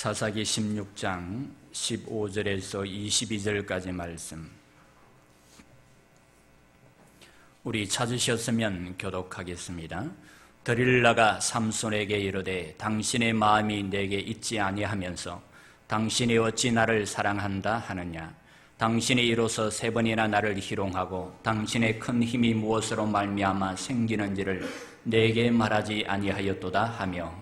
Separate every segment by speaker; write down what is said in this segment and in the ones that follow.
Speaker 1: 사사기 16장 15절에서 22절까지 말씀, 우리 찾으셨으면 교독하겠습니다. 드릴라가 삼손에게 이르되 당신의 마음이 내게 있지 아니하면서 당신이 어찌 나를 사랑한다 하느냐. 당신이 이로써 3번이나 나를 희롱하고 당신의 큰 힘이 무엇으로 말미암아 생기는지를 내게 말하지 아니하였도다 하며,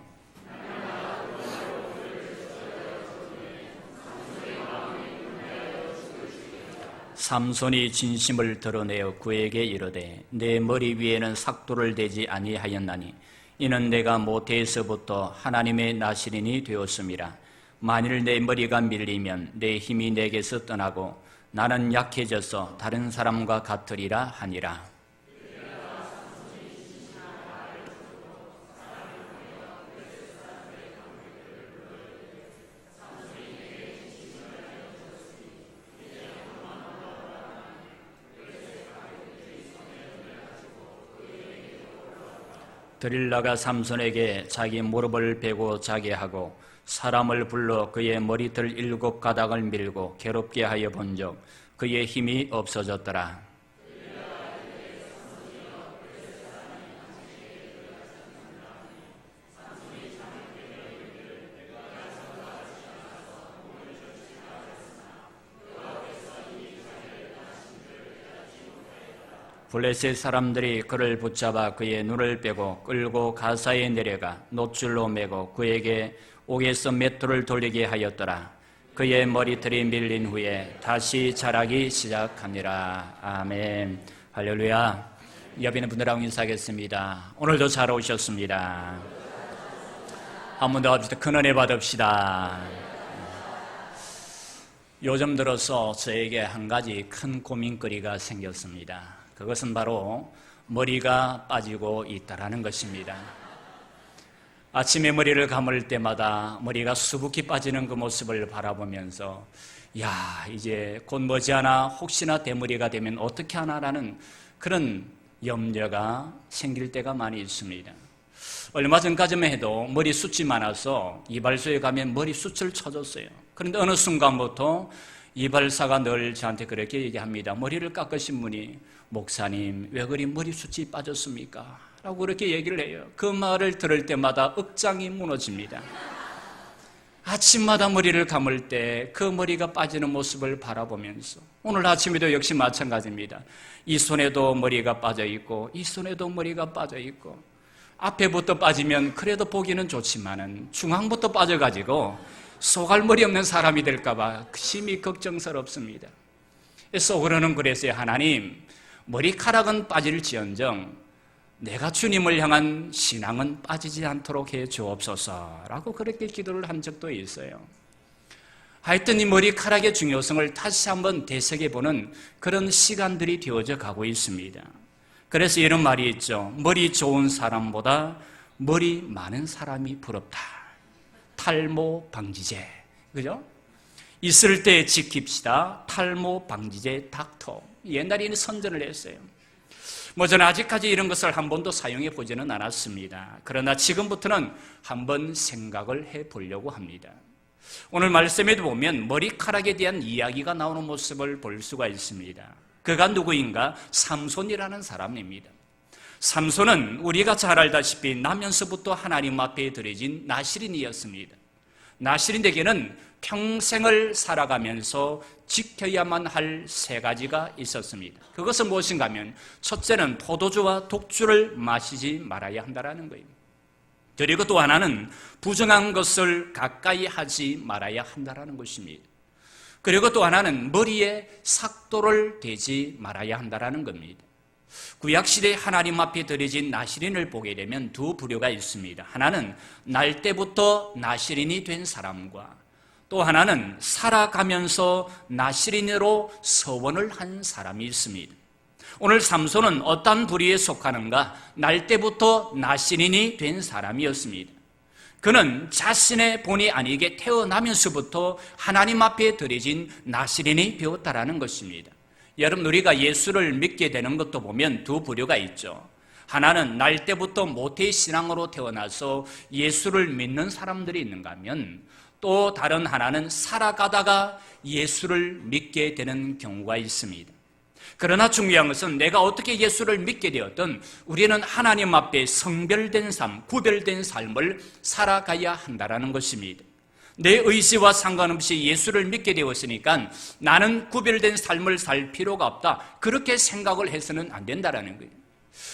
Speaker 1: 삼손이 진심을 드러내어 그에게 이르되 내 머리 위에는 삭도를 대지 아니하였나니 이는 내가 모태에서부터 하나님의 나시린이 되었음이라. 만일 내 머리가 밀리면 내 힘이 내게서 떠나고 나는 약해져서 다른 사람과 같으리라 하니라. 드릴라가 삼손에게 자기 무릎을 베고 자게 하고 사람을 불러 그의 머리털 7가닥을 밀고 괴롭게 하여 본즉 그의 힘이 없어졌더라. 블레셋 사람들이 그를 붙잡아 그의 눈을 빼고 끌고 가사에 내려가 놋줄로 매고 그에게 옥에서 맷돌을 돌리게 하였더라. 그의 머리털이 밀린 후에 다시 자라기 시작하니라. 아멘. 할렐루야. 옆에 있는 분들하고 인사하겠습니다. 오늘도 잘 오셨습니다. 한 번 더 합시다. 큰 은혜 받읍시다. 요즘 들어서 저에게 한 가지 큰 고민거리가 생겼습니다. 그것은 바로 머리가 빠지고 있다라는 것입니다. 아침에 머리를 감을 때마다 머리가 수북히 빠지는 그 모습을 바라보면서 이제 곧 머지않아 혹시나 대머리가 되면 어떻게 하나라는 그런 염려가 생길 때가 많이 있습니다. 얼마 전까지만 해도 머리숱이 많아서 이발소에 가면 머리숱을 쳐줬어요. 그런데 어느 순간부터 이발사가 늘 저한테 그렇게 얘기합니다. 머리를 깎으신 분이 목사님 왜 그리 머리숱이 빠졌습니까? 라고 그렇게 얘기를 해요. 그 말을 들을 때마다 억장이 무너집니다. 아침마다 머리를 감을 때 그 머리가 빠지는 모습을 바라보면서 오늘 아침에도 역시 마찬가지입니다. 이 손에도 머리가 빠져있고 이 손에도 머리가 빠져있고 앞에부터 빠지면 그래도 보기는 좋지만은 중앙부터 빠져가지고 소갈머리 없는 사람이 될까봐 심히 걱정스럽습니다. 속으로는 그랬어요. 하나님, 머리카락은 빠질지언정 내가 주님을 향한 신앙은 빠지지 않도록 해 주옵소서라고 그렇게 기도를 한 적도 있어요. 하여튼 이 머리카락의 중요성을 다시 한번 되새겨보는 그런 시간들이 되어져 가고 있습니다. 그래서 이런 말이 있죠. 머리 좋은 사람보다 머리 많은 사람이 부럽다. 탈모 방지제, 그죠? 있을 때 지킵시다. 탈모 방지제 닥터. 옛날에는 선전을 했어요. 저는 아직까지 이런 것을 한 번도 사용해 보지는 않았습니다. 그러나 지금부터는 한번 생각을 해 보려고 합니다. 오늘 말씀에도 보면 머리카락에 대한 이야기가 나오는 모습을 볼 수가 있습니다. 그가 누구인가? 삼손이라는 사람입니다. 삼손은 우리가 잘 알다시피 나면서부터 하나님 앞에 드려진 나시린이었습니다. 나시린에게는 평생을 살아가면서 지켜야만 할 3가지가 있었습니다. 그것은 무엇인가 하면 첫째는 포도주와 독주를 마시지 말아야 한다는 거예요. 그리고 또 하나는 부정한 것을 가까이 하지 말아야 한다는 것입니다. 그리고 또 하나는 머리에 삭도를 대지 말아야 한다는 겁니다. 구약시대에 하나님 앞에 드려진 나시린을 보게 되면 2 부류가 있습니다. 하나는 날 때부터 나시린이 된 사람과 또 하나는 살아가면서 나시린으로 서원을 한 사람이 있습니다. 오늘 삼손은 어떤 부류에 속하는가? 날 때부터 나시린이 된 사람이었습니다. 그는 자신의 본이 아니게 태어나면서부터 하나님 앞에 드려진 나시린이 되었다라는 것입니다. 여러분, 우리가 예수를 믿게 되는 것도 보면 2 부류가 있죠. 하나는 날 때부터 모태신앙으로 태어나서 예수를 믿는 사람들이 있는가 하면 또 다른 하나는 살아가다가 예수를 믿게 되는 경우가 있습니다. 그러나 중요한 것은 내가 어떻게 예수를 믿게 되었든 우리는 하나님 앞에 성별된 삶, 구별된 삶을 살아가야 한다는 것입니다. 내 의지와 상관없이 예수를 믿게 되었으니까 나는 구별된 삶을 살 필요가 없다, 그렇게 생각을 해서는 안 된다는 거예요.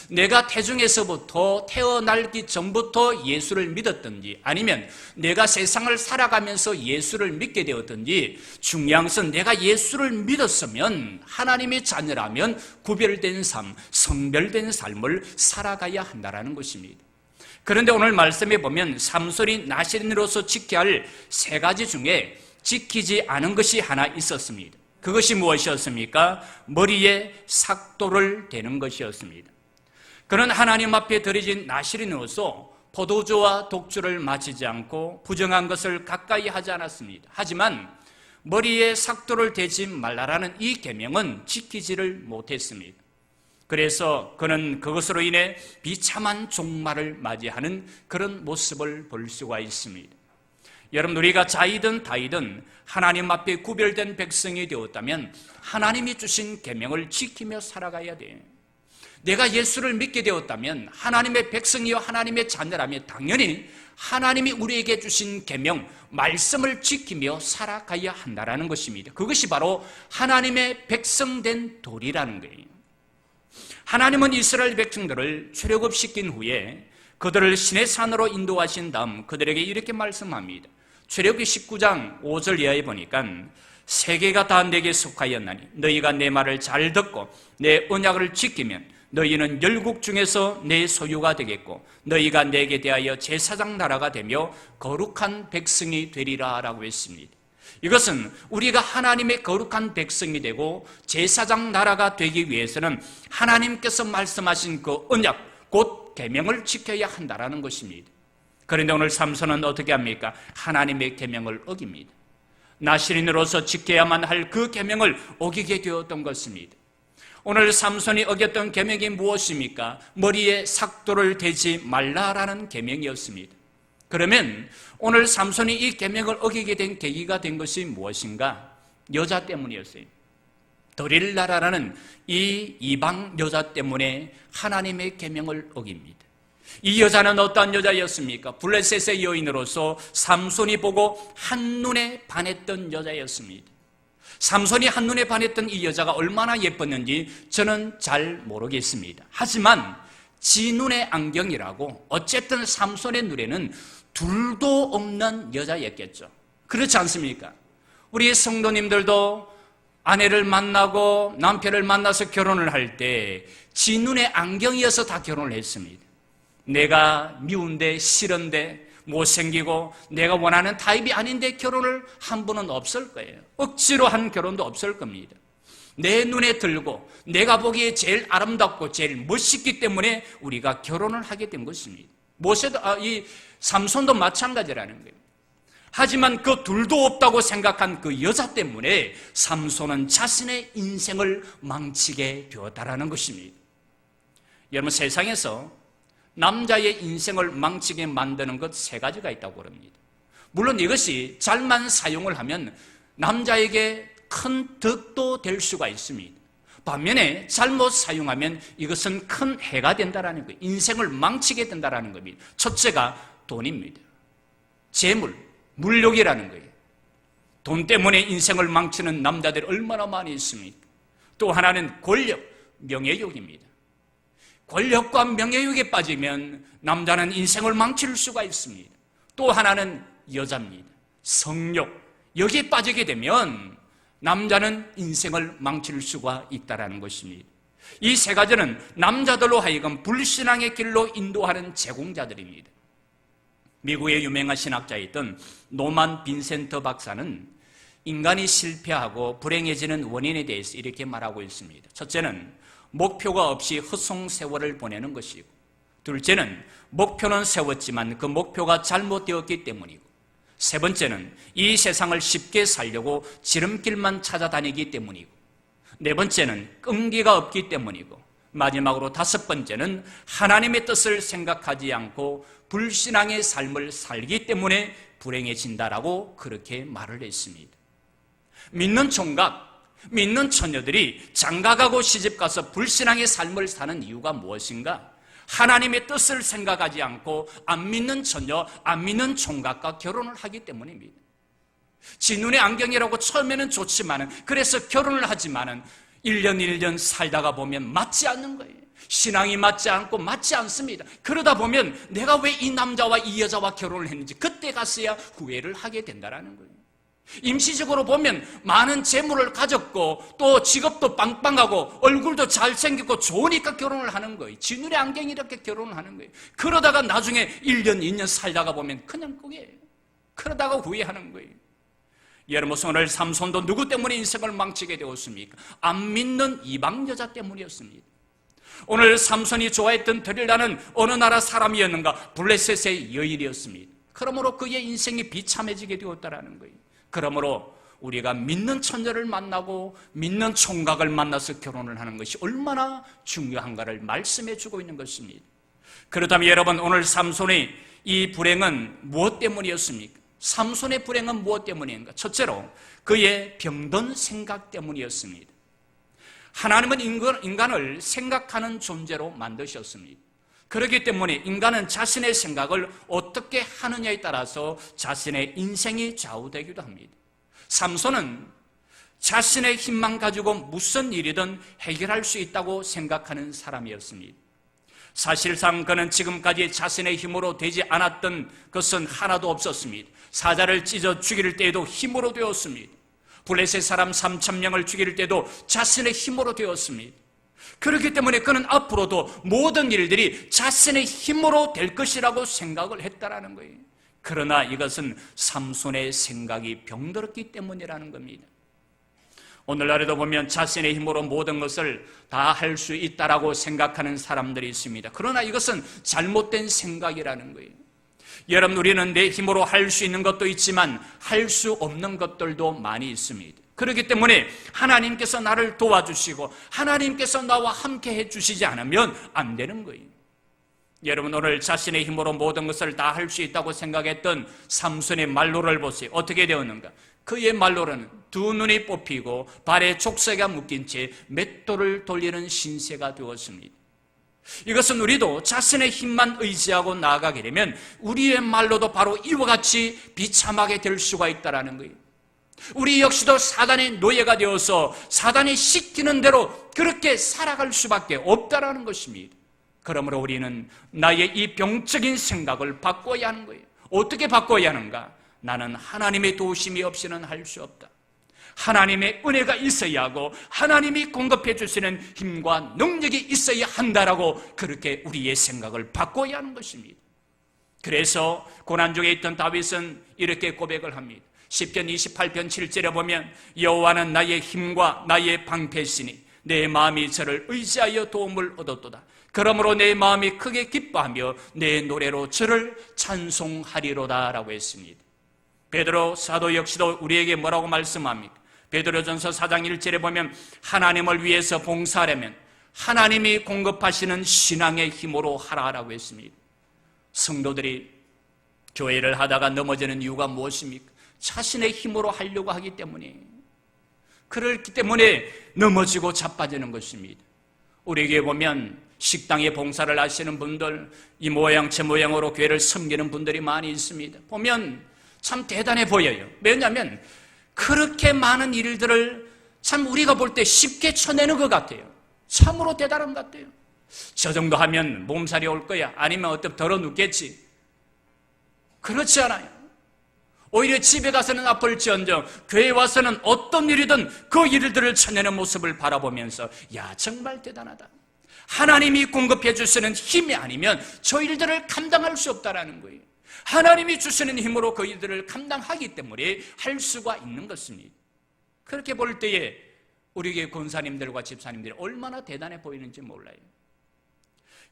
Speaker 1: 내가 태중에서부터 태어나기 전부터 예수를 믿었든지 아니면 내가 세상을 살아가면서 예수를 믿게 되었든지 중요한 것은 내가 예수를 믿었으면 하나님의 자녀라면 구별된 삶, 성별된 삶을 살아가야 한다는 것입니다. 그런데 오늘 말씀에 보면 삼손이 나시린으로서 지켜야 할 3가지 중에 지키지 않은 것이 하나 있었습니다. 그것이 무엇이었습니까? 머리에 삭도를 대는 것이었습니다. 그는 하나님 앞에 드려진 나시린으로서 포도주와 독주를 마시지 않고 부정한 것을 가까이 하지 않았습니다. 하지만 머리에 삭도를 대지 말라라는 이 계명은 지키지를 못했습니다. 그래서 그는 그것으로 인해 비참한 종말을 맞이하는 그런 모습을 볼 수가 있습니다. 여러분, 우리가 자이든 다이든 하나님 앞에 구별된 백성이 되었다면 하나님이 주신 계명을 지키며 살아가야 돼요. 내가 예수를 믿게 되었다면 하나님의 백성이요 하나님의 자녀라면 당연히 하나님이 우리에게 주신 계명, 말씀을 지키며 살아가야 한다는 것입니다. 그것이 바로 하나님의 백성된 도리라는 거예요. 하나님은 이스라엘 백성들을 출애굽시킨 후에 그들을 시내산으로 인도하신 다음 그들에게 이렇게 말씀합니다. 출애굽기 19장 5절 이하에 보니까 세계가 다 내게 속하였나니 너희가 내 말을 잘 듣고 내 언약을 지키면 너희는 열국 중에서 내 소유가 되겠고 너희가 내게 대하여 제사장 나라가 되며 거룩한 백성이 되리라 라고 했습니다. 이것은 우리가 하나님의 거룩한 백성이 되고 제사장 나라가 되기 위해서는 하나님께서 말씀하신 그 언약, 곧 계명을 지켜야 한다는 것입니다. 그런데 오늘 삼손은 어떻게 합니까? 하나님의 계명을 어깁니다. 나시린으로서 지켜야만 할 그 계명을 어기게 되었던 것입니다. 오늘 삼손이 어겼던 계명이 무엇입니까? 머리에 삭도를 대지 말라라는 계명이었습니다. 그러면 오늘 삼손이 이 계명을 어기게 된 계기가 된 것이 무엇인가? 여자 때문이었어요. 더릴라라는 이 이방 여자 때문에 하나님의 계명을 어깁니다. 이 여자는 어떠한 여자였습니까? 블레셋의 여인으로서 삼손이 보고 한눈에 반했던 여자였습니다. 삼손이 한눈에 반했던 이 여자가 얼마나 예뻤는지 저는 잘 모르겠습니다. 하지만 지 눈의 안경이라고 어쨌든 삼손의 눈에는 둘도 없는 여자였겠죠. 그렇지 않습니까? 우리 성도님들도 아내를 만나고 남편을 만나서 결혼을 할 때 지 눈의 안경이어서 다 결혼을 했습니다. 내가 미운데 싫은데 못생기고 내가 원하는 타입이 아닌데 결혼을 한 분은 없을 거예요. 억지로 한 결혼도 없을 겁니다. 내 눈에 들고 내가 보기에 제일 아름답고 제일 멋있기 때문에 우리가 결혼을 하게 된 것입니다. 이 삼손도 마찬가지라는 거예요. 하지만 그 둘도 없다고 생각한 그 여자 때문에 삼손은 자신의 인생을 망치게 되었다라는 것입니다. 여러분, 세상에서 남자의 인생을 망치게 만드는 것 3가지가 있다고 합니다. 물론 이것이 잘만 사용을 하면 남자에게 큰 덕도 될 수가 있습니다. 반면에 잘못 사용하면 이것은 큰 해가 된다는 거예요. 인생을 망치게 된다는 겁니다. 첫째가 돈입니다. 재물, 물욕이라는 거예요. 돈 때문에 인생을 망치는 남자들이 얼마나 많이 있습니까? 또 하나는 권력, 명예욕입니다. 권력과 명예욕에 빠지면 남자는 인생을 망칠 수가 있습니다. 또 하나는 여자입니다. 성욕, 여기에 빠지게 되면 남자는 인생을 망칠 수가 있다는 것입니다. 이 3가지는 남자들로 하여금 불신앙의 길로 인도하는 제공자들입니다. 미국의 유명한 신학자였던 노만 빈센터 박사는 인간이 실패하고 불행해지는 원인에 대해서 이렇게 말하고 있습니다. 첫째는 목표가 없이 헛송 세월을 보내는 것이고, 둘째는 목표는 세웠지만 그 목표가 잘못되었기 때문이고, 세 번째는 이 세상을 쉽게 살려고 지름길만 찾아다니기 때문이고, 네 번째는 끈기가 없기 때문이고, 마지막으로 5번째는 하나님의 뜻을 생각하지 않고 불신앙의 삶을 살기 때문에 불행해진다라고 그렇게 말을 했습니다. 믿는 총각, 믿는 처녀들이 장가가고 시집가서 불신앙의 삶을 사는 이유가 무엇인가? 하나님의 뜻을 생각하지 않고 안 믿는 처녀, 안 믿는 총각과 결혼을 하기 때문입니다. 지 눈의 안경이라고 처음에는 좋지만은, 그래서 결혼을 하지만은 1년 1년 살다가 보면 맞지 않는 거예요. 신앙이 맞지 않고 맞지 않습니다. 그러다 보면 내가 왜 이 남자와 이 여자와 결혼을 했는지 그때 가서야 후회를 하게 된다는 거예요. 임시적으로 보면 많은 재물을 가졌고 또 직업도 빵빵하고 얼굴도 잘생겼고 좋으니까 결혼을 하는 거예요. 지 눈의 안경이 이렇게 결혼을 하는 거예요. 그러다가 나중에 1년 2년 살다가 보면 그냥 그게 그러다가 후회하는 거예요. 여러분, 오늘 삼손도 누구 때문에 인생을 망치게 되었습니까? 안 믿는 이방 여자 때문이었습니다. 오늘 삼손이 좋아했던 데릴라는 어느 나라 사람이었는가? 블레셋의 여인이었습니다. 그러므로 그의 인생이 비참해지게 되었다는 거예요. 그러므로 우리가 믿는 처녀를 만나고 믿는 총각을 만나서 결혼을 하는 것이 얼마나 중요한가를 말씀해 주고 있는 것입니다. 그렇다면 여러분, 오늘 삼손의 이 불행은 무엇 때문이었습니까? 삼손의 불행은 무엇 때문인가? 첫째로 그의 병든 생각 때문이었습니다. 하나님은 인간을 생각하는 존재로 만드셨습니다. 그렇기 때문에 인간은 자신의 생각을 어떻게 하느냐에 따라서 자신의 인생이 좌우되기도 합니다. 삼손은 자신의 힘만 가지고 무슨 일이든 해결할 수 있다고 생각하는 사람이었습니다. 사실상 그는 지금까지 자신의 힘으로 되지 않았던 것은 하나도 없었습니다. 사자를 찢어 죽일 때에도 힘으로 되었습니다. 블레셋 사람 3,000명을 죽일 때도 자신의 힘으로 되었습니다. 그렇기 때문에 그는 앞으로도 모든 일들이 자신의 힘으로 될 것이라고 생각을 했다라는 거예요. 그러나 이것은 삼손의 생각이 병들었기 때문이라는 겁니다. 오늘날에도 보면 자신의 힘으로 모든 것을 다 할 수 있다라고 생각하는 사람들이 있습니다. 그러나 이것은 잘못된 생각이라는 거예요. 여러분, 우리는 내 힘으로 할 수 있는 것도 있지만 할 수 없는 것들도 많이 있습니다. 그렇기 때문에 하나님께서 나를 도와주시고 하나님께서 나와 함께 해주시지 않으면 안 되는 거예요. 여러분, 오늘 자신의 힘으로 모든 것을 다 할 수 있다고 생각했던 삼손의 말로를 보세요. 어떻게 되었는가? 그의 말로는 두 눈이 뽑히고 발에 족쇄가 묶인 채 맷돌을 돌리는 신세가 되었습니다. 이것은 우리도 자신의 힘만 의지하고 나아가게 되면 우리의 말로도 바로 이와 같이 비참하게 될 수가 있다는 거예요. 우리 역시도 사단의 노예가 되어서 사단이 시키는 대로 그렇게 살아갈 수밖에 없다는 것입니다. 그러므로 우리는 나의 이 병적인 생각을 바꿔야 하는 거예요. 어떻게 바꿔야 하는가? 나는 하나님의 도우심이 없이는 할 수 없다. 하나님의 은혜가 있어야 하고 하나님이 공급해 주시는 힘과 능력이 있어야 한다라고 그렇게 우리의 생각을 바꿔야 하는 것입니다. 그래서 고난 중에 있던 다윗은 이렇게 고백을 합니다. 시편 28편 7절에 보면 여호와는 나의 힘과 나의 방패시니 내 마음이 저를 의지하여 도움을 얻었도다. 그러므로 내 마음이 크게 기뻐하며 내 노래로 저를 찬송하리로다 라고 했습니다. 베드로 사도 역시도 우리에게 뭐라고 말씀합니까? 베드로전서 4장 1절에 보면 하나님을 위해서 봉사하려면 하나님이 공급하시는 신앙의 힘으로 하라라고 했습니다. 성도들이 교회를 하다가 넘어지는 이유가 무엇입니까? 자신의 힘으로 하려고 하기 때문에, 그렇기 때문에 넘어지고 자빠지는 것입니다. 우리에게 보면 식당에 봉사를 하시는 분들, 이 모양 저 모양으로 교회를 섬기는 분들이 많이 있습니다. 보면 참 대단해 보여요. 왜냐하면 그렇게 많은 일들을 참 우리가 볼 때 쉽게 쳐내는 것 같아요. 참으로 대단한 것 같아요. 저 정도 하면 몸살이 올 거야, 아니면 어떻게 덜어 눕겠지. 그렇지 않아요. 오히려 집에 가서는 아플지언정 교회에 와서는 어떤 일이든 그 일들을 쳐내는 모습을 바라보면서 야, 정말 대단하다. 하나님이 공급해 주시는 힘이 아니면 저 일들을 감당할 수 없다라는 거예요. 하나님이 주시는 힘으로 그 일들을 감당하기 때문에 할 수가 있는 것입니다. 그렇게 볼 때에 우리에게 권사님들과 집사님들이 얼마나 대단해 보이는지 몰라요.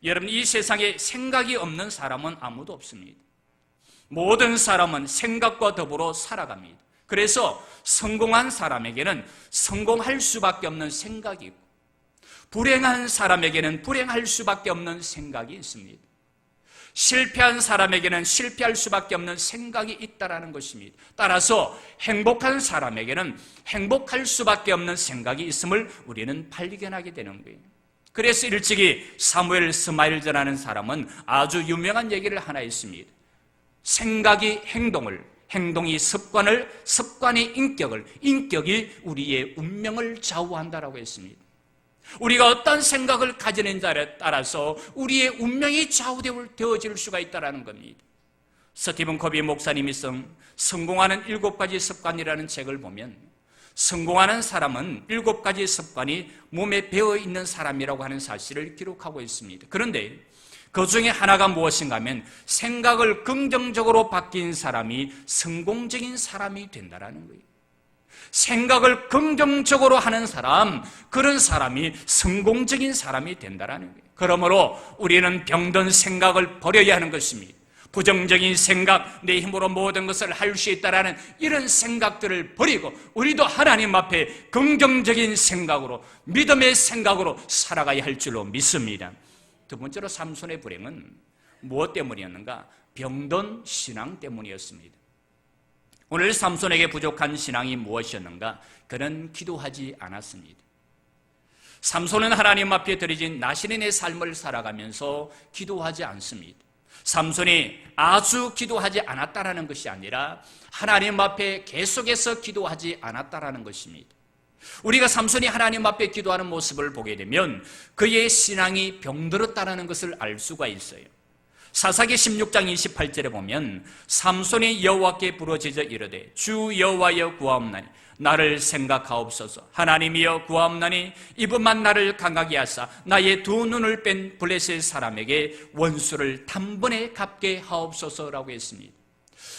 Speaker 1: 여러분, 이 세상에 생각이 없는 사람은 아무도 없습니다. 모든 사람은 생각과 더불어 살아갑니다. 그래서 성공한 사람에게는 성공할 수밖에 없는 생각이 있고, 불행한 사람에게는 불행할 수밖에 없는 생각이 있습니다. 실패한 사람에게는 실패할 수밖에 없는 생각이 있다는 것입니다. 따라서 행복한 사람에게는 행복할 수밖에 없는 생각이 있음을 우리는 발견하게 되는 거예요. 그래서 일찍이 사무엘 스마일즈라는 사람은 아주 유명한 얘기를 하나 했습니다. 생각이 행동을, 행동이 습관을, 습관이 인격을, 인격이 우리의 운명을 좌우한다라고 했습니다. 우리가 어떤 생각을 가지는지에 따라서 우리의 운명이 좌우되어질 수가 있다는 겁니다. 스티븐 코비 목사님이 쓴 성공하는 7가지 습관이라는 책을 보면 성공하는 사람은 7가지 습관이 몸에 배어있는 사람이라고 하는 사실을 기록하고 있습니다. 그런데 그 중에 하나가 무엇인가 하면 생각을 긍정적으로 바뀐 사람이 성공적인 사람이 된다는 거예요. 생각을 긍정적으로 하는 사람, 그런 사람이 성공적인 사람이 된다는 거예요. 그러므로 우리는 병든 생각을 버려야 하는 것입니다. 부정적인 생각, 내 힘으로 모든 것을 할 수 있다라는 이런 생각들을 버리고 우리도 하나님 앞에 긍정적인 생각으로, 믿음의 생각으로 살아가야 할 줄로 믿습니다. 두 번째로 삼손의 불행은 무엇 때문이었는가? 병든 신앙 때문이었습니다. 오늘 삼손에게 부족한 신앙이 무엇이었는가? 그는 기도하지 않았습니다. 삼손은 하나님 앞에 드려진 나시린의 삶을 살아가면서 기도하지 않습니다. 삼손이 아주 기도하지 않았다라는 것이 아니라 하나님 앞에 계속해서 기도하지 않았다라는 것입니다. 우리가 삼손이 하나님 앞에 기도하는 모습을 보게 되면 그의 신앙이 병들었다는 것을 알 수가 있어요. 사사기 16장 28절에 보면 삼손이 여호와께 부르짖어 이르되 주 여호와여 구하옵나니 나를 생각하옵소서. 하나님이여 구하옵나니 이분만 나를 강하게 하사 나의 두 눈을 뺀 블레셋 사람에게 원수를 단번에 갚게 하옵소서라고 했습니다.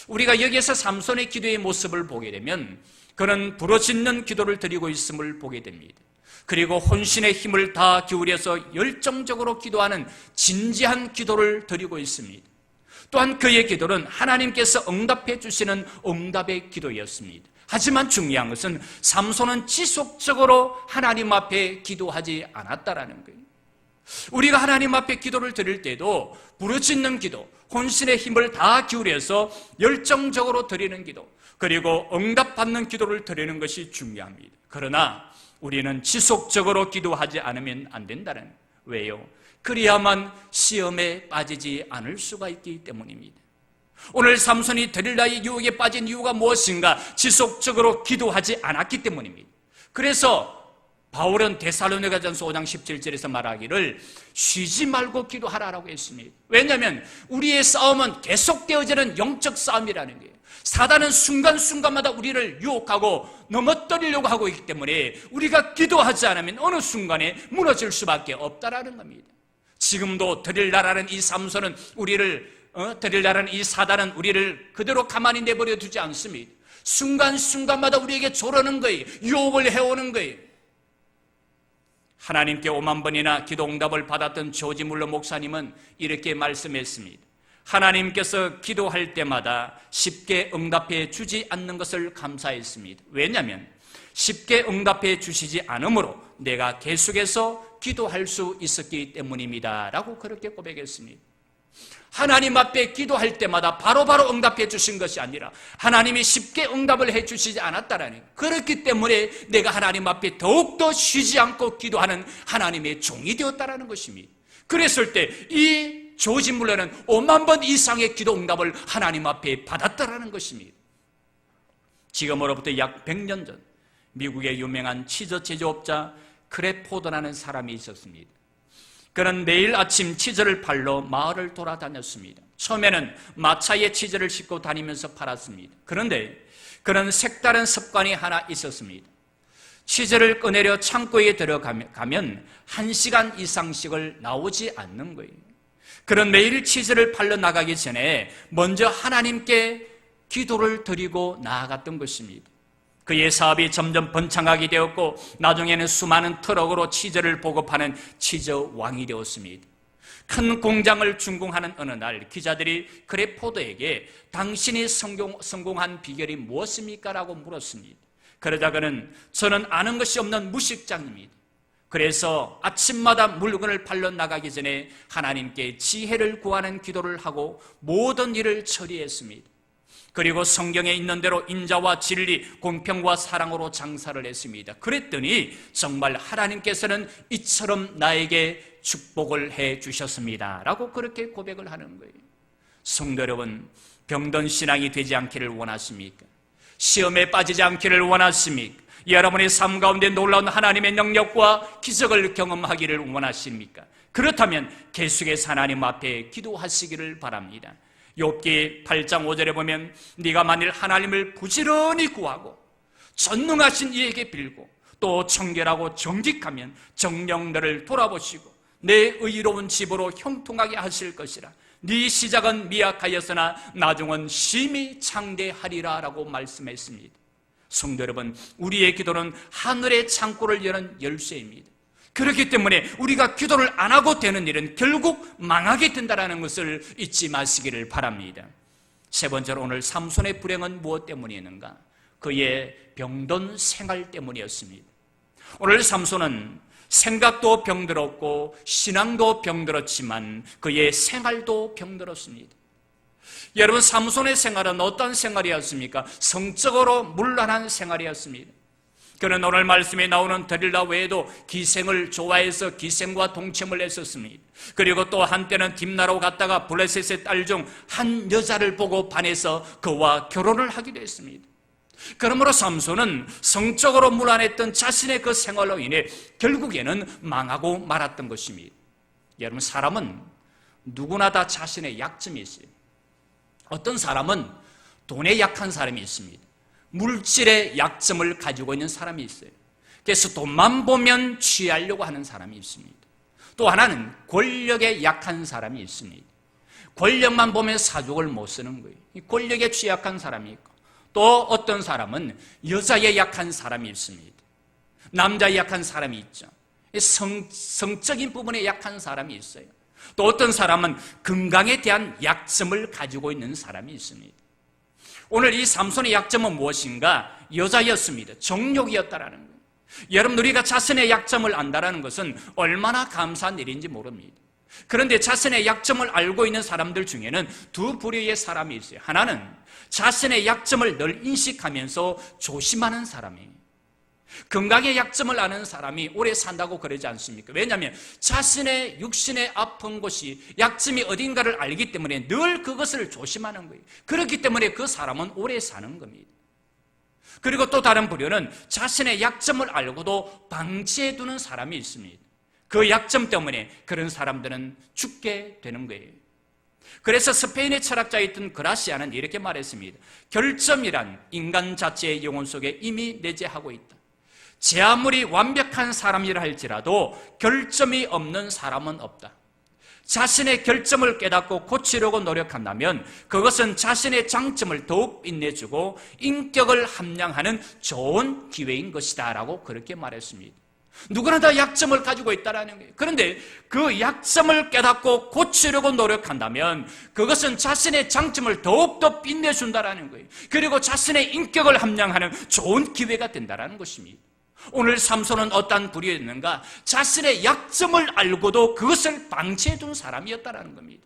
Speaker 1: 우리가 여기에서 삼손의 기도의 모습을 보게 되면 그는 부르짖는 기도를 드리고 있음을 보게 됩니다. 그리고 혼신의 힘을 다 기울여서 열정적으로 기도하는 진지한 기도를 드리고 있습니다. 또한 그의 기도는 하나님께서 응답해 주시는 응답의 기도였습니다. 하지만 중요한 것은 삼손은 지속적으로 하나님 앞에 기도하지 않았다라는 거예요. 우리가 하나님 앞에 기도를 드릴 때도 부르짖는 기도, 혼신의 힘을 다 기울여서 열정적으로 드리는 기도, 그리고 응답받는 기도를 드리는 것이 중요합니다. 그러나 우리는 지속적으로 기도하지 않으면 안 된다는 거예요. 왜요? 그래야만 시험에 빠지지 않을 수가 있기 때문입니다. 오늘 삼손이 데릴라의 유혹에 빠진 이유가 무엇인가? 지속적으로 기도하지 않았기 때문입니다. 그래서 바울은 데살로니가전서 5장 17절에서 말하기를 쉬지 말고 기도하라고 했습니다. 왜냐하면 우리의 싸움은 계속되어지는 영적 싸움이라는 거예요. 사단은 순간순간마다 우리를 유혹하고 넘어뜨리려고 하고 있기 때문에 우리가 기도하지 않으면 어느 순간에 무너질 수밖에 없다라는 겁니다. 지금도 데릴라라는 이 삼손은 데릴라라는 이 사단은 우리를 그대로 가만히 내버려 두지 않습니다. 순간순간마다 우리에게 조르는 거예요. 유혹을 해오는 거예요. 하나님께 5만 번이나 기도 응답을 받았던 조지 물러 목사님은 이렇게 말씀했습니다. 하나님께서 기도할 때마다 쉽게 응답해 주지 않는 것을 감사했습니다. 왜냐하면 쉽게 응답해 주시지 않으므로 내가 계속해서 기도할 수 있었기 때문입니다 라고 그렇게 고백했습니다. 하나님 앞에 기도할 때마다 바로바로 응답해 주신 것이 아니라 하나님이 쉽게 응답을 해 주시지 않았다라는 거예요. 그렇기 때문에 내가 하나님 앞에 더욱더 쉬지 않고 기도하는 하나님의 종이 되었다라는 것입니다. 그랬을 때 이 조지 물러는 5만 번 이상의 기도 응답을 하나님 앞에 받았다라는 것입니다. 지금으로부터 약 100년 전 미국의 유명한 치즈 제조업자 크레포드라는 사람이 있었습니다. 그는 매일 아침 치즈를 팔러 마을을 돌아다녔습니다. 처음에는 마차에 치즈를 싣고 다니면서 팔았습니다. 그런데 그는 색다른 습관이 하나 있었습니다. 치즈를 꺼내려 창고에 들어가면 1시간 이상씩을 나오지 않는 거예요. 그는 매일 치즈를 팔러 나가기 전에 먼저 하나님께 기도를 드리고 나아갔던 것입니다. 그의 사업이 점점 번창하게 되었고 나중에는 수많은 트럭으로 치즈를 보급하는 치즈 왕이 되었습니다. 큰 공장을 준공하는 어느 날 기자들이 크레포드에게 당신이 성공한 비결이 무엇입니까? 라고 물었습니다. 그러자 그는 저는 아는 것이 없는 무식장입니다. 그래서 아침마다 물건을 팔러 나가기 전에 하나님께 지혜를 구하는 기도를 하고 모든 일을 처리했습니다. 그리고 성경에 있는 대로 인자와 진리, 공평과 사랑으로 장사를 했습니다. 그랬더니 정말 하나님께서는 이처럼 나에게 축복을 해 주셨습니다 라고 그렇게 고백을 하는 거예요. 성도 여러분, 병든 신앙이 되지 않기를 원하십니까? 시험에 빠지지 않기를 원하십니까? 여러분의 삶 가운데 놀라운 하나님의 능력과 기적을 경험하기를 원하십니까? 그렇다면 계속해서 하나님 앞에 기도하시기를 바랍니다. 욥기 8장 5절에 보면 네가 만일 하나님을 부지런히 구하고 전능하신 이에게 빌고 또 청결하고 정직하면 정녕 너를 돌아보시고 내 의로운 집으로 형통하게 하실 것이라. 네 시작은 미약하였으나 나중은 심히 창대하리라 라고 말씀했습니다. 성도 여러분, 우리의 기도는 하늘의 창고를 여는 열쇠입니다. 그렇기 때문에 우리가 기도를 안 하고 되는 일은 결국 망하게 된다는 것을 잊지 마시기를 바랍니다. 세 번째로 오늘 삼손의 불행은 무엇 때문이었는가? 그의 병든 생활 때문이었습니다. 오늘 삼손은 생각도 병들었고 신앙도 병들었지만 그의 생활도 병들었습니다. 여러분, 삼손의 생활은 어떤 생활이었습니까? 성적으로 문란한 생활이었습니다. 그는 오늘 말씀에 나오는 데릴라 외에도 기생을 좋아해서 기생과 동침을 했었습니다. 그리고 또 한때는 딥나로 갔다가 블레셋의 딸 중 한 여자를 보고 반해서 그와 결혼을 하기도 했습니다. 그러므로 삼손은 성적으로 문란했던 자신의 그 생활로 인해 결국에는 망하고 말았던 것입니다. 여러분, 사람은 누구나 다 자신의 약점이 있어요. 어떤 사람은 돈에 약한 사람이 있습니다. 물질의 약점을 가지고 있는 사람이 있어요. 그래서 돈만 보면 취하려고 하는 사람이 있습니다. 또 하나는 권력에 약한 사람이 있습니다. 권력만 보면 사족을 못 쓰는 거예요. 권력에 취약한 사람이 있고, 또 어떤 사람은 여자에 약한 사람이 있습니다. 남자에 약한 사람이 있죠. 성적인 부분에 약한 사람이 있어요. 또 어떤 사람은 건강에 대한 약점을 가지고 있는 사람이 있습니다. 오늘 이 삼손의 약점은 무엇인가? 여자였습니다. 정욕이었다라는 거예요. 여러분, 우리가 자신의 약점을 안다라는 것은 얼마나 감사한 일인지 모릅니다. 그런데 자신의 약점을 알고 있는 사람들 중에는 두 부류의 사람이 있어요. 하나는 자신의 약점을 늘 인식하면서 조심하는 사람이에요. 건강의 약점을 아는 사람이 오래 산다고 그러지 않습니까? 왜냐하면 자신의 육신의 아픈 곳이 약점이 어딘가를 알기 때문에 늘 그것을 조심하는 거예요. 그렇기 때문에 그 사람은 오래 사는 겁니다. 그리고 또 다른 부류는 자신의 약점을 알고도 방치해 두는 사람이 있습니다. 그 약점 때문에 그런 사람들은 죽게 되는 거예요. 그래서 스페인의 철학자였던 그라시아는 이렇게 말했습니다. 결점이란 인간 자체의 영혼 속에 이미 내재하고 있다. 제 아무리 완벽한 사람이라 할지라도 결점이 없는 사람은 없다. 자신의 결점을 깨닫고 고치려고 노력한다면 그것은 자신의 장점을 더욱 빛내주고 인격을 함양하는 좋은 기회인 것이다 라고 그렇게 말했습니다. 누구나 다 약점을 가지고 있다는 거예요. 그런데 그 약점을 깨닫고 고치려고 노력한다면 그것은 자신의 장점을 더욱더 빛내준다는 거예요. 그리고 자신의 인격을 함양하는 좋은 기회가 된다는 것입니다. 오늘 삼손은 어떤 부류였는가? 자신의 약점을 알고도 그것을 방치해 둔 사람이었다는 겁니다.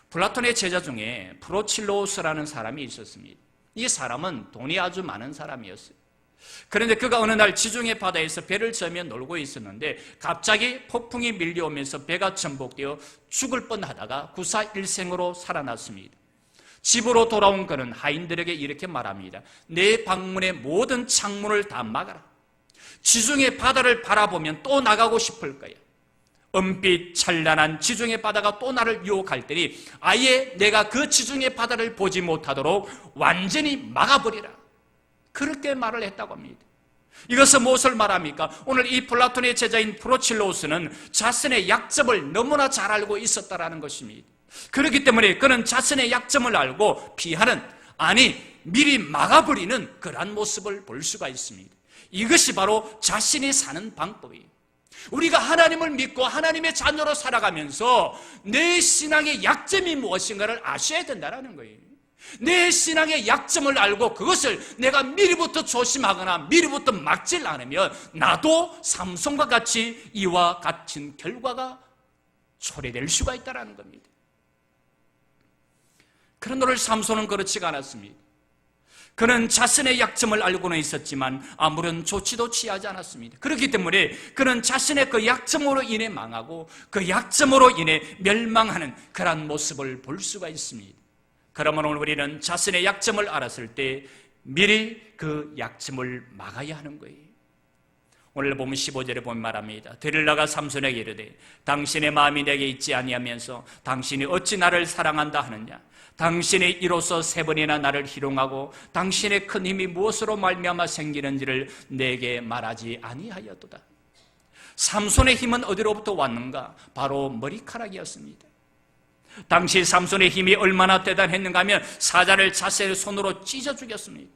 Speaker 1: 플라톤의 제자 중에 프로칠로스라는 사람이 있었습니다. 이 사람은 돈이 아주 많은 사람이었어요. 그런데 그가 어느 날 지중해 바다에서 배를 저으며 놀고 있었는데 갑자기 폭풍이 밀려오면서 배가 전복되어 죽을 뻔하다가 구사일생으로 살아났습니다. 집으로 돌아온 그는 하인들에게 이렇게 말합니다. 내 방문의 모든 창문을 다 막아라. 지중해 바다를 바라보면 또 나가고 싶을 거야. 은빛 찬란한 지중해 바다가 또 나를 유혹할 때니 아예 내가 그 지중해 바다를 보지 못하도록 완전히 막아버리라. 그렇게 말을 했다고 합니다. 이것은 무엇을 말합니까? 오늘 이 플라톤의 제자인 프로칠로스는 자신의 약점을 너무나 잘 알고 있었다는 것입니다. 그렇기 때문에 그는 자신의 약점을 알고 피하는, 아니 미리 막아버리는 그러한 모습을 볼 수가 있습니다. 이것이 바로 자신이 사는 방법이에요. 우리가 하나님을 믿고 하나님의 자녀로 살아가면서 내 신앙의 약점이 무엇인가를 아셔야 된다는 거예요. 내 신앙의 약점을 알고 그것을 내가 미리부터 조심하거나 미리부터 막질 않으면 나도 삼손과 같이 이와 같은 결과가 초래될 수가 있다는 겁니다. 그러나 오늘 삼손은 그렇지가 않았습니다. 그는 자신의 약점을 알고는 있었지만 아무런 조치도 취하지 않았습니다. 그렇기 때문에 그는 자신의 그 약점으로 인해 망하고 그 약점으로 인해 멸망하는 그러한 모습을 볼 수가 있습니다. 그러면 오늘 우리는 자신의 약점을 알았을 때 미리 그 약점을 막아야 하는 거예요. 오늘 보면 15절에 보면 말합니다. 데릴라가 삼손에게 이르되 당신의 마음이 내게 있지 아니하면서 당신이 어찌 나를 사랑한다 하느냐. 당신이 이로써 3번이나 나를 희롱하고 당신의 큰 힘이 무엇으로 말미암아 생기는지를 내게 말하지 아니하였도다. 삼손의 힘은 어디로부터 왔는가? 바로 머리카락이었습니다. 당시 삼손의 힘이 얼마나 대단했는가 하면 사자를 자신의 손으로 찢어 죽였습니다.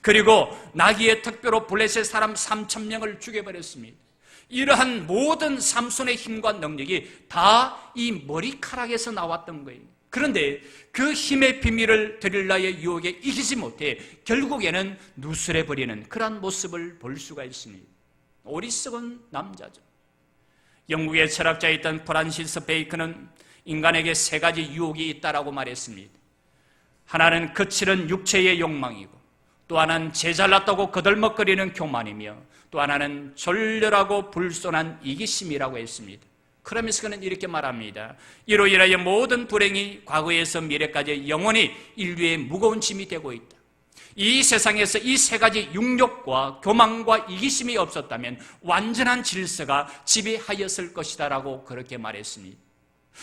Speaker 1: 그리고 나귀의 특별로 블레셋 사람 3,000명을 죽여버렸습니다. 이러한 모든 삼손의 힘과 능력이 다 이 머리카락에서 나왔던 거예요. 그런데 그 힘의 비밀을 데릴라의 유혹에 이기지 못해 결국에는 누설해버리는 그러한 모습을 볼 수가 있습니다. 어리석은 남자죠. 영국의 철학자였던 프란시스 베이컨은 인간에게 3가지 유혹이 있다라고 말했습니다. 하나는 거칠은 육체의 욕망이고, 또 하나는 제잘났다고 거들먹거리는 교만이며, 또 하나는 졸렬하고 불손한 이기심이라고 했습니다. 그러면서 그는 이렇게 말합니다. 이로 인하여 모든 불행이 과거에서 미래까지 영원히 인류의 무거운 짐이 되고 있다. 이 세상에서 이 3가지 육욕과 교만과 이기심이 없었다면 완전한 질서가 지배하였을 것이다 라고 그렇게 말했습니다.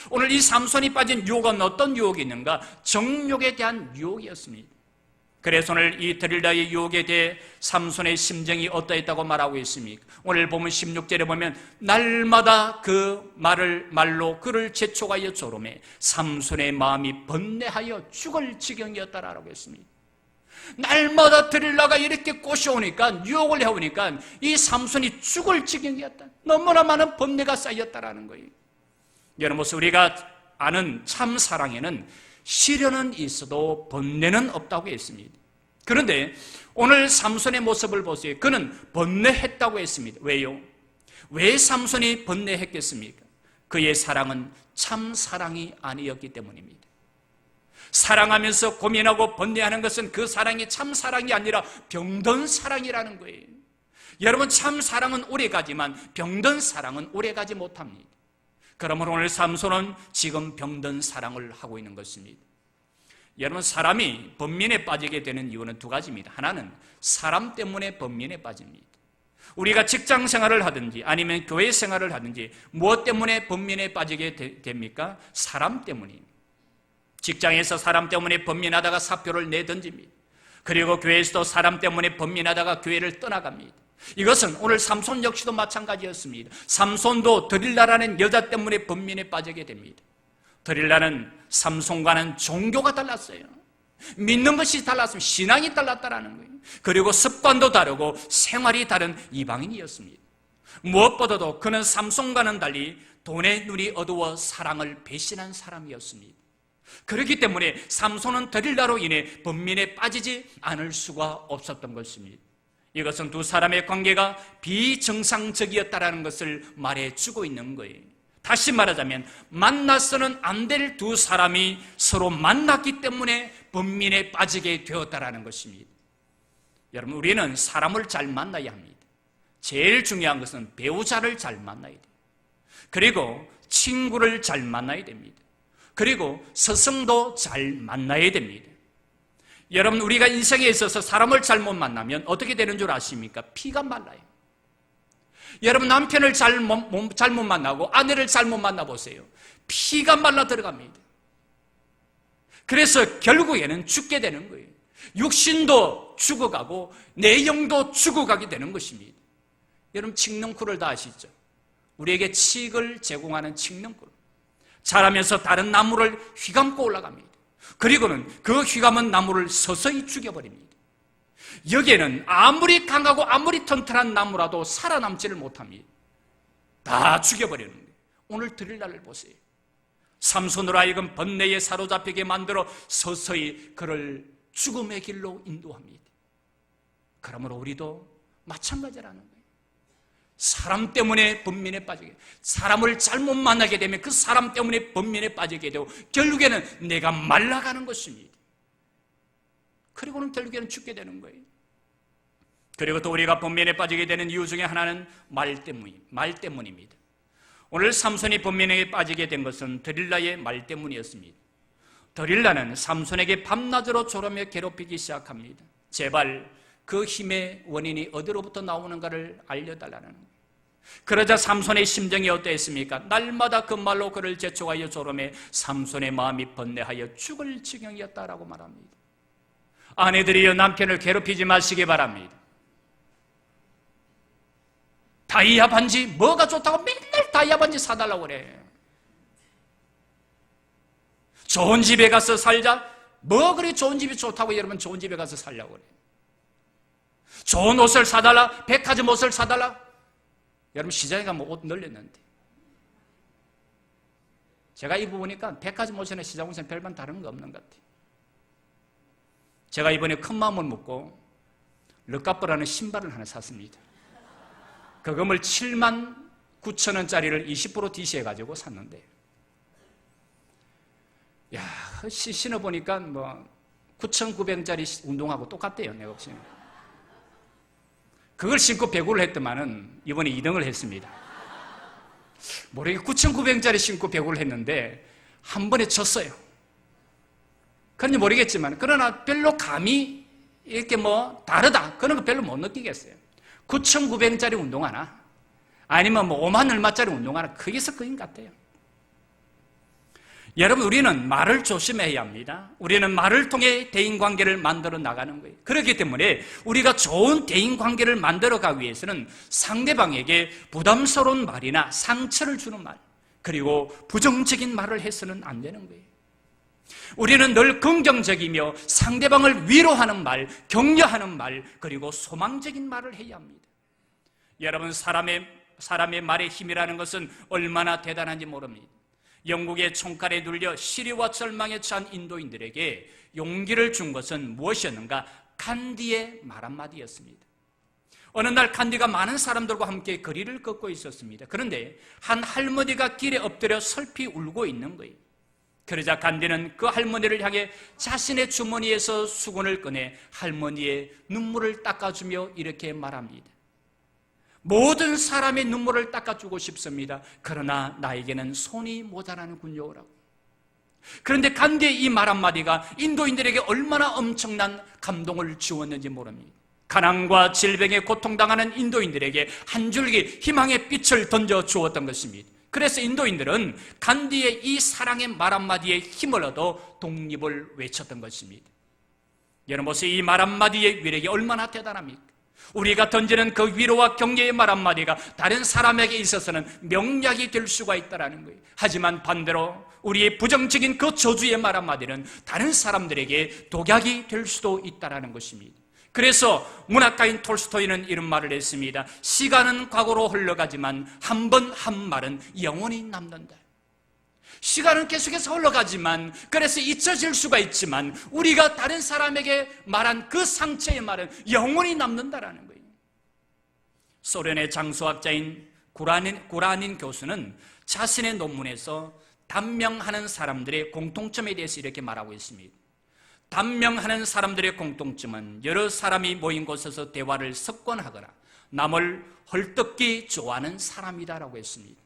Speaker 1: 오늘 이 삼손이 빠진 유혹은 어떤 유혹이 있는가? 정욕에 대한 유혹이었습니다. 그래서 오늘 이 데릴라의 유혹에 대해 삼손의 심정이 어떠했다고 말하고 있습니까? 오늘 보면 16절에 보면 날마다 그 말로 그를 재촉하여 조름해 삼손의 마음이 번뇌하여 죽을 지경이었다라고 했습니다. 날마다 데릴라가 이렇게 꼬셔오니까, 유혹을 해오니까 이 삼손이 죽을 지경이었다. 너무나 많은 번뇌가 쌓였다라는 거예요. 여러분, 우리가 아는 참 사랑에는 시련은 있어도 번뇌는 없다고 했습니다. 그런데 오늘 삼손의 모습을 보세요. 그는 번뇌했다고 했습니다. 왜요? 왜 삼손이 번뇌했겠습니까? 그의 사랑은 참 사랑이 아니었기 때문입니다. 사랑하면서 고민하고 번뇌하는 것은 그 사랑이 참 사랑이 아니라 병든 사랑이라는 거예요. 여러분, 참 사랑은 오래가지만 병든 사랑은 오래가지 못합니다. 그러므로 오늘 삼손은 지금 병든 사랑을 하고 있는 것입니다. 여러분, 사람이 번민에 빠지게 되는 이유는 2가지입니다. 하나는 사람 때문에 번민에 빠집니다. 우리가 직장 생활을 하든지 아니면 교회 생활을 하든지 무엇 때문에 번민에 빠지게 됩니까? 사람 때문입니다. 직장에서 사람 때문에 번민하다가 사표를 내던집니다. 그리고 교회에서도 사람 때문에 번민하다가 교회를 떠나갑니다. 이것은 오늘 삼손 역시도 마찬가지였습니다. 삼손도 데릴라라는 여자 때문에 번민에 빠지게 됩니다. 데릴라는 삼손과는 종교가 달랐어요. 믿는 것이 달랐습니다. 신앙이 달랐다라는 거예요. 그리고 습관도 다르고 생활이 다른 이방인이었습니다. 무엇보다도 그는 삼손과는 달리 돈의 눈이 어두워 사랑을 배신한 사람이었습니다. 그렇기 때문에 삼손은 데릴라로 인해 번민에 빠지지 않을 수가 없었던 것입니다. 이것은 2 사람의 관계가 비정상적이었다는 것을 말해주고 있는 거예요. 다시 말하자면 만나서는 안 될 2 사람이 서로 만났기 때문에 번민에 빠지게 되었다는 것입니다. 여러분, 우리는 사람을 잘 만나야 합니다. 제일 중요한 것은 배우자를 잘 만나야 돼요. 그리고 친구를 잘 만나야 됩니다. 그리고 스승도 잘 만나야 됩니다. 여러분, 우리가 인생에 있어서 사람을 잘못 만나면 어떻게 되는 줄 아십니까? 피가 말라요. 여러분, 남편을 잘못 만나고 아내를 잘못 만나보세요. 피가 말라 들어갑니다. 그래서 결국에는 죽게 되는 거예요. 육신도 죽어가고 내 영도 죽어가게 되는 것입니다. 여러분, 칡능쿨을 다 아시죠? 우리에게 칡을 제공하는 칡능쿨. 자라면서 다른 나무를 휘감고 올라갑니다. 그리고는 그 휘감은 나무를 서서히 죽여버립니다. 여기에는 아무리 강하고 아무리 튼튼한 나무라도 살아남지를 못합니다. 다 죽여버리는 거예요. 오늘 데릴라를 보세요. 삼손으로 하여금 번뇌에 사로잡히게 만들어 서서히 그를 죽음의 길로 인도합니다. 그러므로 우리도 마찬가지라는 거예요. 사람 때문에 번민에 빠지게, 사람을 잘못 만나게 되면 그 사람 때문에 번민에 빠지게 되고 결국에는 내가 말라가는 것입니다. 그리고는 결국에는 죽게 되는 거예요. 그리고 또 우리가 번민에 빠지게 되는 이유 중에 하나는 말 때문입니다. 오늘 삼손이 번민에 빠지게 된 것은 드릴라의 말 때문이었습니다. 드릴라는 삼손에게 밤낮으로 조르며 괴롭히기 시작합니다. 제발 그 힘의 원인이 어디로부터 나오는가를 알려달라는 거예요. 그러자 삼손의 심정이 어떠했습니까? 날마다 그 말로 그를 재촉하여 조르매 삼손의 마음이 번뇌하여 죽을 지경이었다라고 말합니다. 아내들이여 남편을 괴롭히지 마시기 바랍니다. 다이아 반지 뭐가 좋다고 맨날 다이아 반지 사달라고 그래. 좋은 집에 가서 살자. 뭐 그리 좋은 집이 좋다고 여러분 좋은 집에 가서 살려고 그래. 좋은 옷을 사달라. 백화점 옷을 사달라. 여러분 시장에 가면 옷 널렸는데 제가 입어보니까 백화점 옷이나 시장 옷은 별반 다른 거 없는 것 같아요. 제가 이번에 큰 마음을 먹고 르카프라는 신발을 하나 샀습니다. 그금을 79,000원짜리를 20% DC해가지고 샀는데 야, 신어보니까 뭐 9,900원짜리 운동하고 똑같대요. 내가 보시면 그걸 신고 배구를 했더만은 이번에 2등을 했습니다. 모르게 9,900원짜리 신고 배구를 했는데 한 번에 졌어요. 그런지 모르겠지만 그러나 별로 감이 이렇게 뭐 다르다 그런 거 별로 못 느끼겠어요. 9,900원짜리 운동하나 아니면 뭐 5만 얼마짜리 운동하나 거기서 그인 것 같아요. 여러분 우리는 말을 조심해야 합니다. 우리는 말을 통해 대인관계를 만들어 나가는 거예요. 그렇기 때문에 우리가 좋은 대인관계를 만들어가기 위해서는 상대방에게 부담스러운 말이나 상처를 주는 말 그리고 부정적인 말을 해서는 안 되는 거예요. 우리는 늘 긍정적이며 상대방을 위로하는 말, 격려하는 말 그리고 소망적인 말을 해야 합니다. 여러분 사람의 말의 힘이라는 것은 얼마나 대단한지 모릅니다. 영국의 총칼에 눌려 시리와 절망에 처한 인도인들에게 용기를 준 것은 무엇이었는가? 간디의 말 한마디였습니다. 어느 날 간디가 많은 사람들과 함께 거리를 걷고 있었습니다. 그런데 한 할머니가 길에 엎드려 슬피 울고 있는 거예요. 그러자 간디는 그 할머니를 향해 자신의 주머니에서 수건을 꺼내 할머니의 눈물을 닦아주며 이렇게 말합니다. 모든 사람의 눈물을 닦아주고 싶습니다. 그러나 나에게는 손이 모자라는군요. 라고. 그런데 간디의 이 말 한마디가 인도인들에게 얼마나 엄청난 감동을 주었는지 모릅니다. 가난과 질병에 고통당하는 인도인들에게 한 줄기 희망의 빛을 던져 주었던 것입니다. 그래서 인도인들은 간디의 이 사랑의 말 한마디에 힘을 얻어 독립을 외쳤던 것입니다. 여러분 보세요. 이 말 한마디의 위력이 얼마나 대단합니까? 우리가 던지는 그 위로와 격려의 말 한마디가 다른 사람에게 있어서는 명약이 될 수가 있다는 거예요. 하지만 반대로 우리의 부정적인 그 저주의 말 한마디는 다른 사람들에게 독약이 될 수도 있다는 것입니다. 그래서 문학가인 톨스토이는 이런 말을 했습니다. 시간은 과거로 흘러가지만 한 번 한 말은 영원히 남는다. 시간은 계속해서 흘러가지만 그래서 잊혀질 수가 있지만 우리가 다른 사람에게 말한 그 상처의 말은 영원히 남는다라는 거예요. 소련의 장수학자인 구라닌 교수는 자신의 논문에서 단명하는 사람들의 공통점에 대해서 이렇게 말하고 있습니다. 단명하는 사람들의 공통점은 여러 사람이 모인 곳에서 대화를 습관하거나 남을 헐뜯기 좋아하는 사람이다라고 했습니다.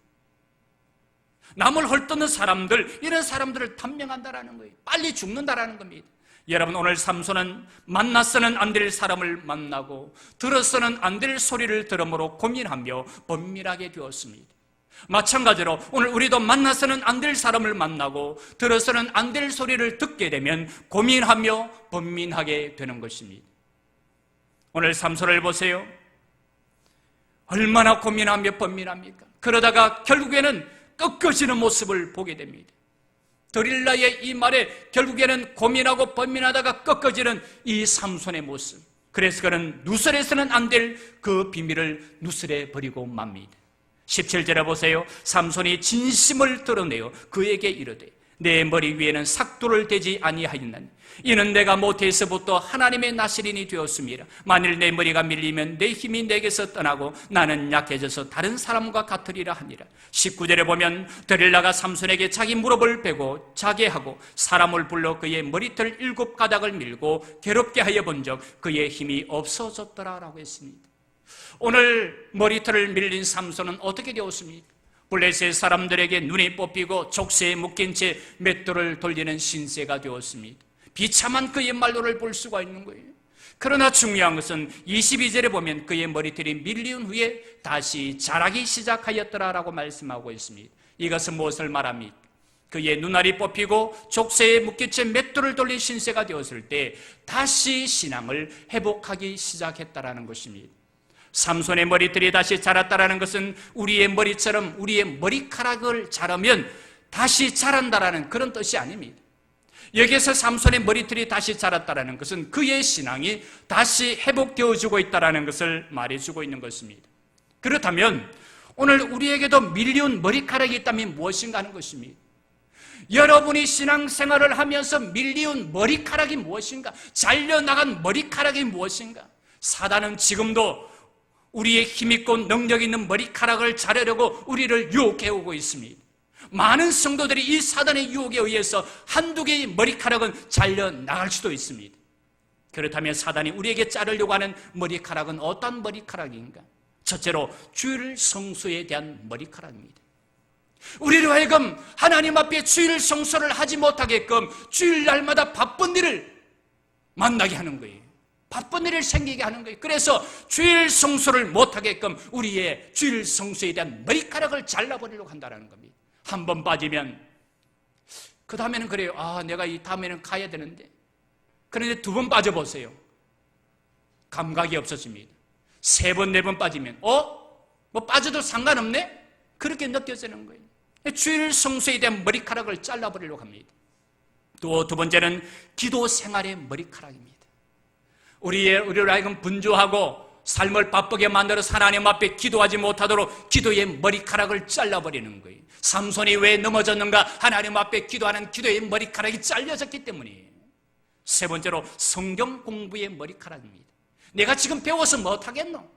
Speaker 1: 남을 헐뜯는 사람들, 이런 사람들을 단명한다라는 거예요. 빨리 죽는다라는 겁니다. 여러분 오늘 삼손은 만나서는 안 될 사람을 만나고 들어서는 안 될 소리를 들음으로 고민하며 번민하게 되었습니다. 마찬가지로 오늘 우리도 만나서는 안 될 사람을 만나고 들어서는 안 될 소리를 듣게 되면 고민하며 번민하게 되는 것입니다. 오늘 삼손을 보세요. 얼마나 고민하며 번민합니까? 그러다가 결국에는 꺾어지는 모습을 보게 됩니다. 드릴라의 이 말에 결국에는 고민하고 번민하다가 꺾어지는 이 삼손의 모습. 그래서 그는 누설해서는 안 될 그 비밀을 누설해 버리고 맙니다. 17절에 보세요. 삼손이 진심을 드러내어 그에게 이르되 내 머리 위에는 삭도를 대지 아니하였나니 이는 내가 모태에서부터 하나님의 나시린이 되었습니다. 만일 내 머리가 밀리면 내 힘이 내게서 떠나고 나는 약해져서 다른 사람과 같으리라 하니라. 19절에 보면 데릴라가 삼손에게 자기 무릎을 베고 자게 하고 사람을 불러 그의 머리털 7가닥을 밀고 괴롭게 하여 본 적 그의 힘이 없어졌더라라고 했습니다. 오늘 머리털을 밀린 삼손은 어떻게 되었습니까? 블레셋 사람들에게 눈이 뽑히고 족쇄에 묶인 채 맷돌을 돌리는 신세가 되었습니다. 비참한 그의 말로를 볼 수가 있는 거예요. 그러나 중요한 것은 22절에 보면 그의 머리털이 밀린 후에 다시 자라기 시작하였더라라고 말씀하고 있습니다. 이것은 무엇을 말합니까? 그의 눈알이 뽑히고 족쇄에 묶인 채 맷돌을 돌린 신세가 되었을 때 다시 신앙을 회복하기 시작했다라는 것입니다. 삼손의 머리털이 다시 자랐다라는 것은 우리의 머리처럼 우리의 머리카락을 자르면 다시 자란다라는 그런 뜻이 아닙니다. 여기에서 삼손의 머리털이 다시 자랐다라는 것은 그의 신앙이 다시 회복되어지고 있다라는 것을 말해주고 있는 것입니다. 그렇다면 오늘 우리에게도 밀려온 머리카락이 있다면 무엇인가 하는 것입니다. 여러분이 신앙생활을 하면서 밀려온 머리카락이 무엇인가? 잘려나간 머리카락이 무엇인가? 사단은 지금도 우리의 힘있고 능력 있는 머리카락을 자르려고 우리를 유혹해오고 있습니다. 많은 성도들이 이 사단의 유혹에 의해서 한두 개의 머리카락은 잘려나갈 수도 있습니다. 그렇다면 사단이 우리에게 자르려고 하는 머리카락은 어떤 머리카락인가? 첫째로 주일 성수에 대한 머리카락입니다. 우리로 하여금 하나님 앞에 주일 성수를 하지 못하게끔 주일날마다 바쁜 일을 만나게 하는 거예요. 바쁜 일을 생기게 하는 거예요. 그래서 주일 성수를 못하게끔 우리의 주일 성수에 대한 머리카락을 잘라버리려고 한다는 겁니다. 한 번 빠지면 그 다음에는 그래요. 내가 이 다음에는 가야 되는데. 그런데 2번 빠져보세요. 감각이 없어집니다. 3번, 4번 빠지면 뭐 빠져도 상관없네? 그렇게 느껴지는 거예요. 주일 성수에 대한 머리카락을 잘라버리려고 합니다. 또 2번째는 기도 생활의 머리카락입니다. 우리를 하여금 분주하고 삶을 바쁘게 만들어서 하나님 앞에 기도하지 못하도록 기도의 머리카락을 잘라버리는 거예요. 삼손이 왜 넘어졌는가? 하나님 앞에 기도하는 기도의 머리카락이 잘려졌기 때문이에요. 3번째로 성경 공부의 머리카락입니다. 내가 지금 배워서 못하겠노?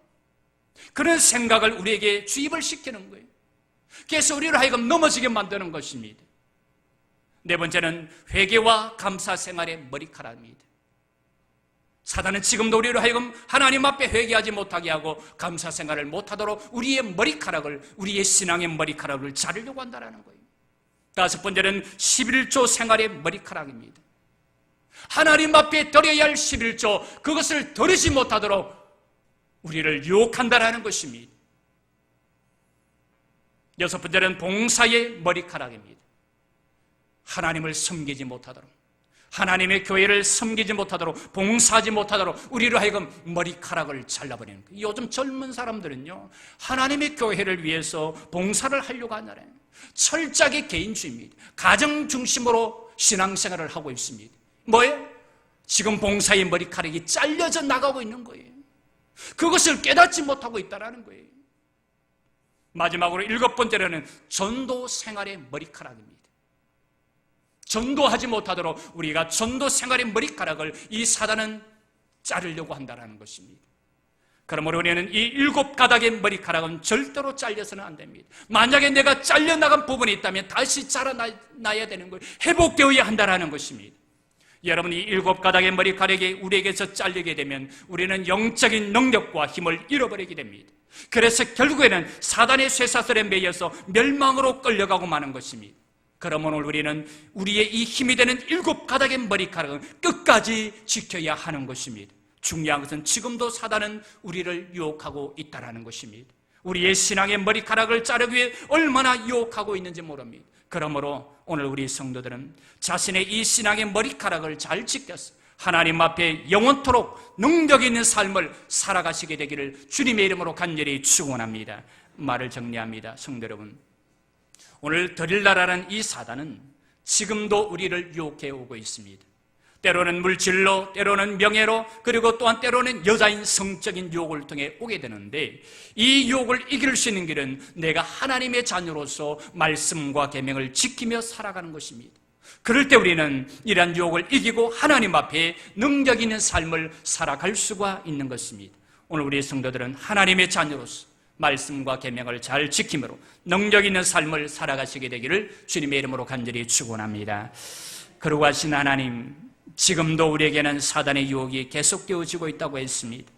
Speaker 1: 그런 생각을 우리에게 주입을 시키는 거예요. 그래서 우리를 하여금 넘어지게 만드는 것입니다. 4번째는 회개와 감사 생활의 머리카락입니다. 사단은 지금도 우리를 하여금 하나님 앞에 회개하지 못하게 하고 감사 생활을 못하도록 우리의 머리카락을, 우리의 신앙의 머리카락을 자르려고 한다는 거예요. 5번째는 11조 생활의 머리카락입니다. 하나님 앞에 드려야 할 11조, 그것을 드리지 못하도록 우리를 유혹한다는 것입니다. 6번째는 봉사의 머리카락입니다. 하나님을 섬기지 못하도록, 하나님의 교회를 섬기지 못하도록, 봉사하지 못하도록 우리로 하여금 머리카락을 잘라버리는 거예요. 요즘 젊은 사람들은요, 하나님의 교회를 위해서 봉사를 하려고 하잖아요. 철저하게 개인주의입니다. 가정 중심으로 신앙생활을 하고 있습니다. 뭐예요? 지금 봉사의 머리카락이 잘려져 나가고 있는 거예요. 그것을 깨닫지 못하고 있다는 거예요. 마지막으로 7번째로는 전도 생활의 머리카락입니다. 전도하지 못하도록 우리가 전도 생활의 머리카락을 이 사단은 자르려고 한다는 것입니다. 그러므로 우리는 이 7가닥의 머리카락은 절대로 잘려서는 안 됩니다. 만약에 내가 잘려나간 부분이 있다면 다시 자라나야 되는 거예요. 회복되어야 한다는 것입니다. 여러분, 이 7가닥의 머리카락이 우리에게서 잘리게 되면 우리는 영적인 능력과 힘을 잃어버리게 됩니다. 그래서 결국에는 사단의 쇠사슬에 매여서 멸망으로 끌려가고 마는 것입니다. 그러면 오늘 우리는 우리의 이 힘이 되는 7가닥의 머리카락은 끝까지 지켜야 하는 것입니다. 중요한 것은 지금도 사단은 우리를 유혹하고 있다는 것입니다. 우리의 신앙의 머리카락을 자르기 위해 얼마나 유혹하고 있는지 모릅니다. 그러므로 오늘 우리 성도들은 자신의 이 신앙의 머리카락을 잘 지켜서 하나님 앞에 영원토록 능력 있는 삶을 살아가시게 되기를 주님의 이름으로 간절히 축원합니다. 말을 정리합니다. 성도 여러분, 오늘 데릴라라는 이 사단은 지금도 우리를 유혹해 오고 있습니다. 때로는 물질로, 때로는 명예로, 그리고 또한 때로는 여자인 성적인 유혹을 통해 오게 되는데, 이 유혹을 이길 수 있는 길은 내가 하나님의 자녀로서 말씀과 계명을 지키며 살아가는 것입니다. 그럴 때 우리는 이러한 유혹을 이기고 하나님 앞에 능력 있는 삶을 살아갈 수가 있는 것입니다. 오늘 우리 성도들은 하나님의 자녀로서 말씀과 계명을 잘 지킴으로 능력 있는 삶을 살아가시게 되기를 주님의 이름으로 간절히 축원합니다. 거룩하신 하나님, 지금도 우리에게는 사단의 유혹이 계속되어지고 있다고 했습니다.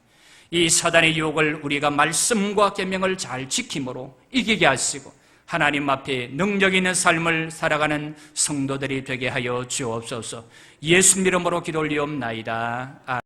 Speaker 1: 이 사단의 유혹을 우리가 말씀과 계명을 잘 지킴으로 이기게 하시고 하나님 앞에 능력 있는 삶을 살아가는 성도들이 되게 하여 주옵소서. 예수님 이름으로 기도 올리옵나이다.